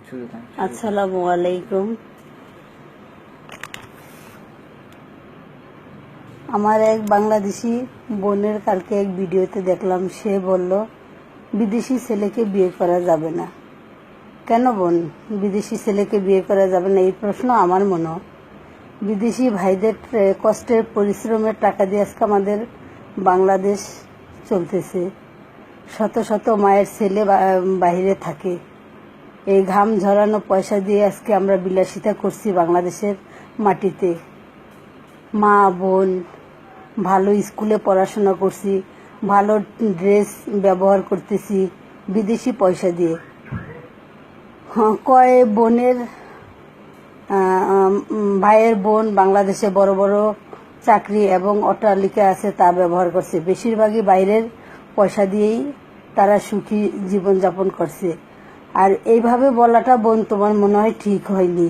আসসালামু আলাইকুম। আমার এক বাংলাদেশি বোনের কালকে এক ভিডিওতে দেখলাম, সে বলল বিদেশি ছেলেকে বিয়ে করা যাবে না। কেন বোন, বিদেশি ছেলেকে বিয়ে করা যাবে না? এই প্রশ্ন আমার মনে। বিদেশি ভাইদের কষ্টের পরিশ্রমের টাকা দিয়ে আজকে আমাদের বাংলাদেশ চলতেছে। শত শত মায়ের ছেলে বাইরে থাকে। এই ঘাম ঝরানো পয়সা দিয়ে আজকে আমরা বিলাসিতা করছি বাংলাদেশের মাটিতে। মা বোন ভালো স্কুলে পড়াশোনা করছি, ভালো ড্রেস ব্যবহার করতেছি বিদেশি পয়সা দিয়ে। কয় বোনের ভাইয়ের বোন বাংলাদেশে বড় বড় চাকরি এবং অট্টালিকা আছে, তা ব্যবহার করছে। বেশিরভাগই বাইরের পয়সা দিয়েই তারা সুখী জীবনযাপন করছে। আর এইভাবে বলাটা বোন তোমার মনে হয় ঠিক হয়নি,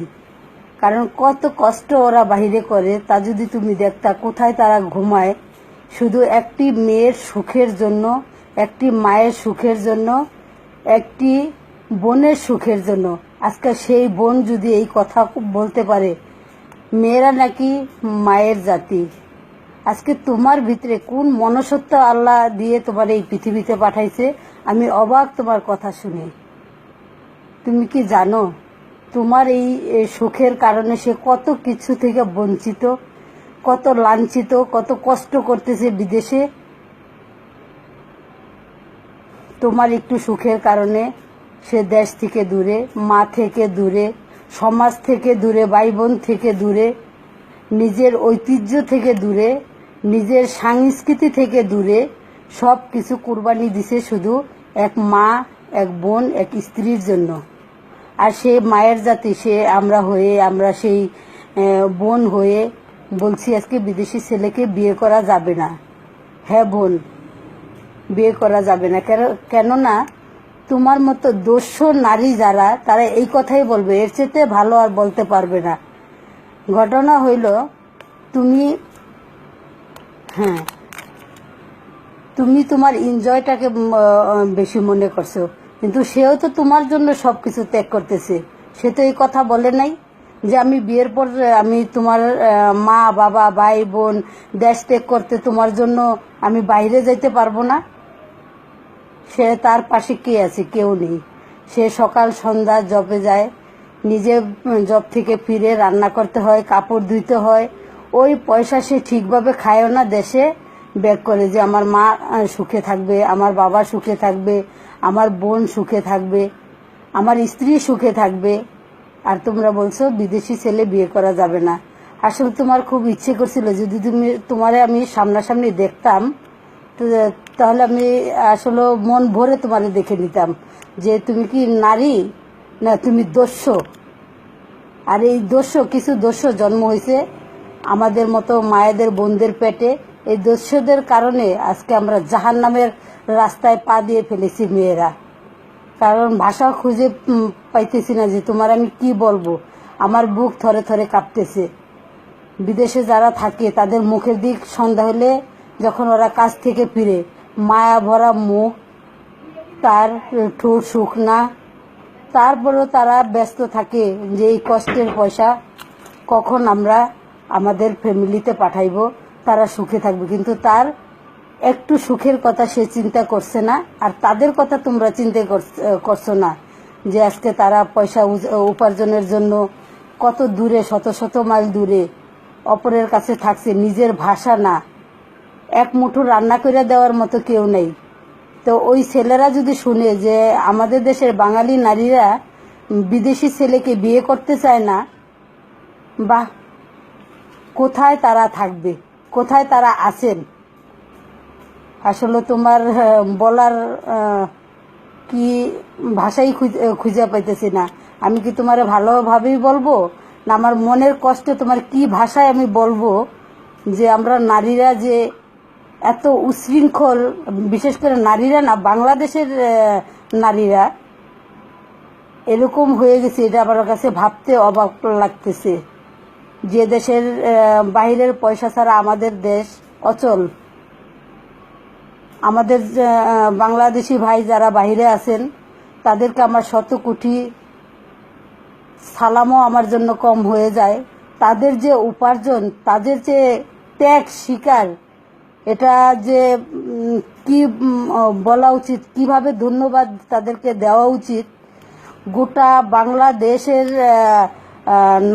কারণ কত কষ্ট ওরা বাহিরে করে তা যদি তুমি দেখতা, কোথায় তারা ঘুমায় শুধু একটি মেয়ের সুখের জন্য, একটি মায়ের সুখের জন্য, একটি বোনের সুখের জন্য। আজকে সেই বোন যদি এই কথা বলতে পারে, মেয়েরা নাকি মায়ের জাতি। আজকে তোমার ভিতরে কোন মনুষ্যত্ব আল্লাহ দিয়ে তোমার এই পৃথিবীতে পাঠাইছে, আমি অবাক তোমার কথা শুনে। তুমি কি জানো তোমার এই সুখের কারণে সে কত কিছু থেকে বঞ্চিত, কত লাঞ্ছিত, কত কষ্ট করতেছে বিদেশে? তোমার একটু সুখের কারণে সে দেশ থেকে দূরে, মা থেকে দূরে, সমাজ থেকে দূরে, ভাই বোন থেকে দূরে, নিজের ঐতিহ্য থেকে দূরে, নিজের সংস্কৃতি থেকে দূরে সব কিছু কুরবানি দিছে শুধু এক মা, এক বোন, এক স্ত্রীর জন্য। আর সে মায়ের জাতি, সে আমরা সেই বোন হয়ে বলছি আজকে বিদেশি ছেলেকে বিয়ে করা যাবে না। হ্যাঁ বোন, বিয়ে করা যাবে না। কেননা তোমার মতো দস্যু নারী যারা, তারা এই কথাই বলবে, এর চেয়ে ভালো আর বলতে পারবে না। ঘটনা হইল, তুমি তোমার এনজয়টাকে বেশি মনে করছো, কিন্তু সেও তো তোমার জন্য সবকিছু ত্যাগ করতেছে। সে তো এই কথা বলে নাই যে আমি বিয়ের পর আমি তোমার মা বাবা ভাই বোন দেশ ত্যাগ করতে তোমার জন্য আমি বাইরে যাইতে পারবো না। সে তার পাশে কে আছে? কেউ নেই। সে সকাল সন্ধ্যা জবে যায়, নিজে জব থেকে ফিরে রান্না করতে হয়, কাপড় ধুইতে হয়। ওই পয়সা সে ঠিকভাবে খায়ও না, দেশে ব্যাক করে যে আমার মা সুখে থাকবে, আমার বাবা সুখে থাকবে, আমার বোন সুখে থাকবে, আমার স্ত্রী সুখে থাকবে। আর তোমরা বলছো বিদেশি ছেলে বিয়ে করা যাবে না। আসলে তোমার খুব ইচ্ছে করছিল, যদি তোমারে আমি সামনাসামনি দেখতাম তাহলে আমি আসলে মন ভরে তোমারে দেখে নিতাম যে তুমি কি নারী না তুমি দস্যু। আর এই কিছু দস্যু জন্ম হয়েছে আমাদের মতো মায়েদের বোনদের পেটে। এই দস্যুদের কারণে আজকে আমরা জাহান্নামের রাস্তায় পা দিয়ে ফেলেছি মেয়েরা। কারণ ভাষা খুঁজে পাইতেছি না যে তোমার আমি কি বলবো। আমার বুক থরে থরে কাঁপতেছে। বিদেশে যারা থাকে তাদের মুখের দিক সন্ধ্যা হলে, যখন ওরা কাজ থেকে ফিরে, মায়া ভরা মুখ, তার ঠোঁট শুকনা, তারপরেও তারা ব্যস্ত থাকে যে এই কষ্টের পয়সা কখন আমরা আমাদের ফ্যামিলিতে পাঠাইব, তারা সুখে থাকবে। কিন্তু তার একটু সুখের কথা সে চিন্তা করছে না। আর তাদের কথা তোমরা চিন্তা করছো না যে আজকে তারা পয়সা উপার্জনের জন্য কত দূরে, শত শত মাইল দূরে অপরের কাছে থাকছে। নিজের ভাষা না, এক মুঠো রান্না করে দেওয়ার মতো কেউ নেই। তো ওই ছেলেরা যদি শুনে যে আমাদের দেশের বাঙালি নারীরা বিদেশি ছেলেকে বিয়ে করতে চায় না, বাহ, কোথায় তারা থাকবে, কোথায় তারা আছেন? আসলে তোমার বলার কি ভাষাই খুঁজে পাইতেছি না। আমি কি তোমার ভালোভাবেই বলবো, না আমার মনের কষ্টে তোমার কি ভাষায় আমি বলবো যে আমরা নারীরা যে এত উশৃঙ্খল, বিশেষ করে নারীরা না, বাংলাদেশের নারীরা এরকম হয়ে গেছে। এটা আমার কাছে ভাবতে অবাক লাগতেছে যে দেশের বাহিরের পয়সা ছাড়া আমাদের দেশ অচল। আমাদের বাংলাদেশি ভাই যারা বাইরে আছেন তাদেরকে আমার শত কোটি সালামও আমার জন্য কম হয়ে যায়। তাদের যে উপার্জন, তাদের যে ত্যাগ স্বীকার, এটা যে কি বলা উচিত, কিভাবে ধন্যবাদ তাদেরকে দেওয়া উচিত। গোটা বাংলাদেশের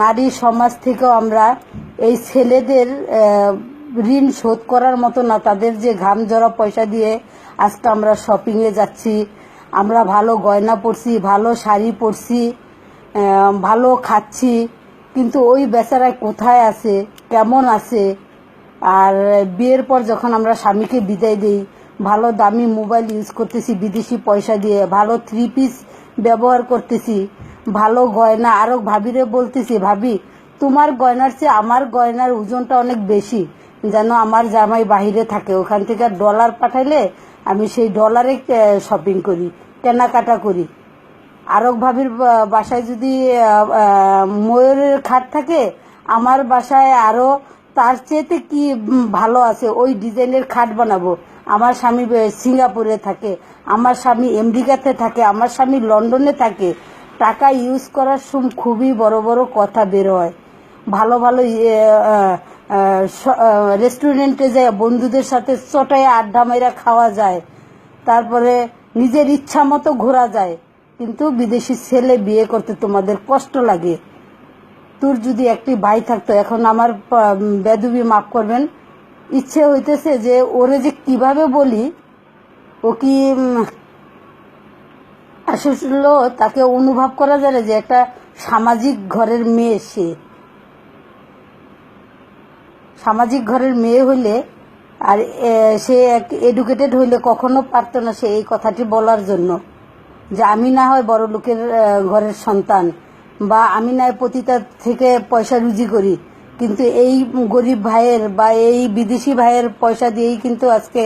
নারী সমাজ থেকেও আমরা এই ছেলেদের ঋণ শোধ করার মতো না। তাদের যে ঘাম ঝরা পয়সা দিয়ে আজকে আমরা শপিংয়ে যাচ্ছি, আমরা ভালো গয়না পরছি, ভালো শাড়ি পরছি, ভালো খাচ্ছি, কিন্তু ওই বেচারায় কোথায় আছে, কেমন আছে? আর বিয়ের পর যখন আমরা স্বামীকে বিদায় দিই, ভালো দামি মোবাইল ইউজ করতেছি বিদেশি পয়সা দিয়ে, ভালো 3 পিস ব্যবহার করতেছি, ভালো গয়না। আরও ভাবিরে বলতেছি, ভাবি তোমার গয়নার চেয়ে আমার গয়নার ওজনটা অনেক বেশি, যেন আমার জামাই বাহিরে থাকে, ওখান থেকে ডলার পাঠাইলে আমি সেই ডলারে শপিং করি, কেনাকাটা করি। আরও ভাবির বাসায় যদি ময়ূরের খাট থাকে, আমার বাসায় আরও তার চেয়েতে কি ভালো আছে, ওই ডিজাইনের খাট বানাবো। আমার স্বামী সিঙ্গাপুরে থাকে, আমার স্বামী আমেরিকাতে থাকে, আমার স্বামী লন্ডনে থাকে। টাকা ইউজ করার সময় খুবই বড় বড় কথা বের হয়। ভালো ভালো রেস্টুরেন্টে যায়, বন্ধুদের সাথে চটায় আড্ডা মাইরা খাওয়া যায়, তারপরে নিজের ইচ্ছা মতো ঘোরা যায়। কিন্তু বিদেশি ছেলে বিয়ে করতে তোমাদের কষ্ট লাগে। তোর যদি একটি ভাই থাকতো, এখন আমার বেদবি মাফ করবেন, ইচ্ছে হইতেছে যে ওরে যে কিভাবে বলি, ও কি আসলে তাকে অনুভব করা যায় যে একটা সামাজিক ঘরের মেয়ে। সে সামাজিক ঘরের মেয়ে হইলে আর সে এডুকেটেড হইলে কখনো পারতো না সে এই কথাটি বলার জন্য, যে আমি না হয় বড় লোকের ঘরের সন্তান, বা আমি না হয় পতিতা থেকে পয়সা রুজি করি, কিন্তু এই গরিব ভাইয়ের বা এই বিদেশি ভাইয়ের পয়সা দিয়েই কিন্তু আজকে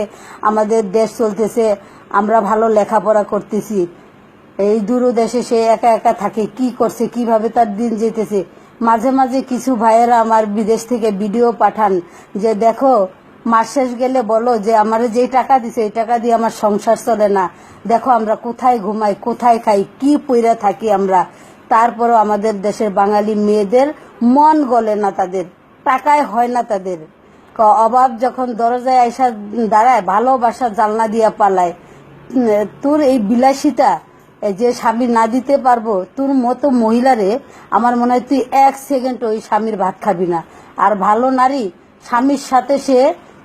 আমাদের দেশ চলতেছে, আমরা ভালো লেখাপড়া করতেছি। এই দূরদেশে সে একা একা থাকে, কি করছে, কিভাবে তার দিন যেতেছে। মাঝে মাঝে কিছু ভাইয়েরা আমার বিদেশ থেকে ভিডিও পাঠান যে দেখো, মাস শেষ গেলে বলো যে আমার যে টাকা দিছে এই টাকা দিয়ে আমার সংসার চলে না, দেখো আমরা কোথায় ঘুমাই, কোথায় খাই, কি পইরা থাকি আমরা। তারপরও আমাদের দেশের বাঙালি মেয়েদের মন গলে না, তাদের টাকায় হয় না। তাদের অভাব যখন দরজায় আইসা দাঁড়ায়, ভালোবাসা জানলা দিয়া পালায়। তোর এই বিলাসিতা যে স্বামী না দিতে পারবো, তোর মতো মহিলারে আমার মনে হয় তুই 1 সেকেন্ড ওই স্বামীর ভাত খাবি না। আর ভালো নারী স্বামীর সাথে সে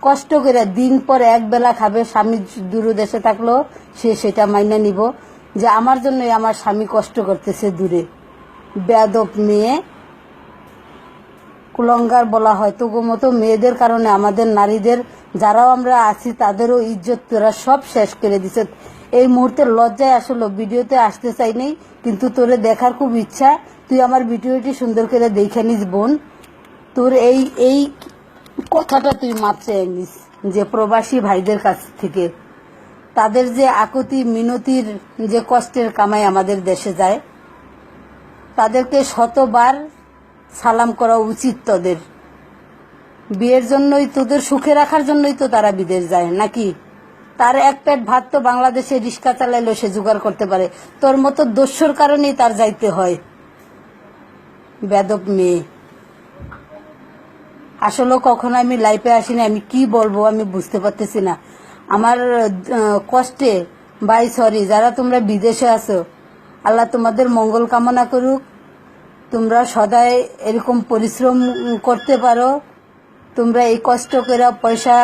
কষ্ট করে দিন পর এক বেলা খাবে, স্বামী দূরদেশে থাকলেও সে সেটা মাইনে নিব যে আমার জন্যই আমার স্বামী কষ্ট করতেছে দূরে। বেয়াদব মেয়ে, কুলঙ্গার বলা হয় তোগো মতো মেয়েদের কারণে আমাদের নারীদের যারাও আমরা আছি তাদেরও ইজ্জত তোরা সব শেষ করে দিছ। এই মুহূর্তে লজ্জায় আসলে ভিডিওতে আসতে চাই নাই, কিন্তু তোরে দেখার খুব ইচ্ছা। তুই আমার ভিডিওটি সুন্দর করে দেখে নিস বোন। তোর এই কথাটা তুই মাপছে নিস যে প্রবাসী ভাইদের কাছ থেকে তাদের যে আকুতি মিনতির যে কষ্টের কামাই আমাদের দেশে যায়, তাদেরকে শতবার সালাম করা উচিত। তোদের বিয়ের জন্যই, তোদের সুখে রাখার জন্যই তো তারা বিদেশ যায় নাকি? তার এক পেট ভাত তো বাংলাদেশে রিক্সা চালাইলেও সে জোগাড় করতে পারে, তোর মতো দস্যুর কারণেই তার যাইতে হয়। বেদব মেয়ে। আসলে কখনো আমি লাইফে আসিনি, আমি কি বলবো আমি বুঝতে পারতেছি না। আমার কষ্টে বাই সরি, যারা তোমরা বিদেশে আছো, আল্লাহ তোমাদের মঙ্গল কামনা করুক। তোমরা সদাই এরকম পরিশ্রম করতে পারো। তোমরা এই কষ্ট করে পয়সা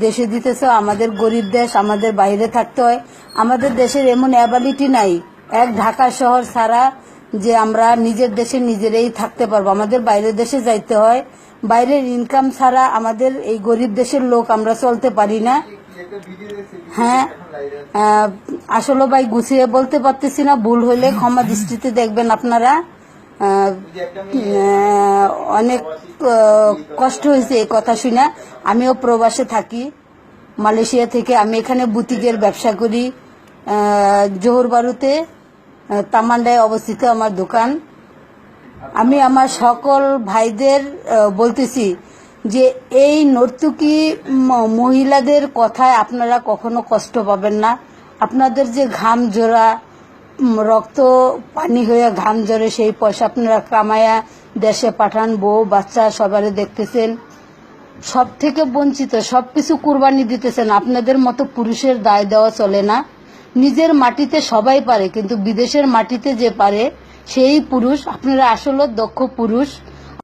দেশে দিতেছ। আমাদের গরিব দেশ, আমাদের বাইরে থাকতে হয়। আমাদের দেশের এমন অ্যাবিলিটি নাই এক ঢাকা শহর ছাড়া যে আমরা নিজের দেশে নিজেরাই থাকতে পারবো। আমাদের বাইরের দেশে যাইতে হয়। বাইরের ইনকাম ছাড়া আমাদের এই গরিব দেশের লোক আমরা চলতে পারি না। হ্যাঁ, আসলে ভাই গুছিয়ে বলতে পারতেছি না, ভুল হইলে ক্ষমা দৃষ্টিতে দেখবেন আপনারা। অনেক কষ্ট হয়েছে এই কথা শুনে। আমিও প্রবাসে থাকি, মালয়েশিয়া থেকে। আমি এখানে বুটিকের ব্যবসা করি, জোহরবারুতে তামান্ডায় অবস্থিত আমার দোকান। আমি আমার সকল ভাইদের বলতেছি যে এই নর্তকী মহিলাদের কথায় আপনারা কখনো কষ্ট পাবেন না। আপনাদের যে ঘাম জোড়া রক্ত পানি হয়ে ঘাম ঝরে সেই পয়সা আপনারা কামায়া দেশে পাঠান, বউ বাচ্চা সবারে দেখতেছেন, সব থেকে বঞ্চিত, সবকিছু কুরবানি দিতেছেন। আপনাদের মতো পুরুষের দায় দেওয়া চলে না। নিজের মাটিতে সবাই পারে, কিন্তু বিদেশের মাটিতে যে পারে সেই পুরুষ। আপনারা আসলে দক্ষ পুরুষ।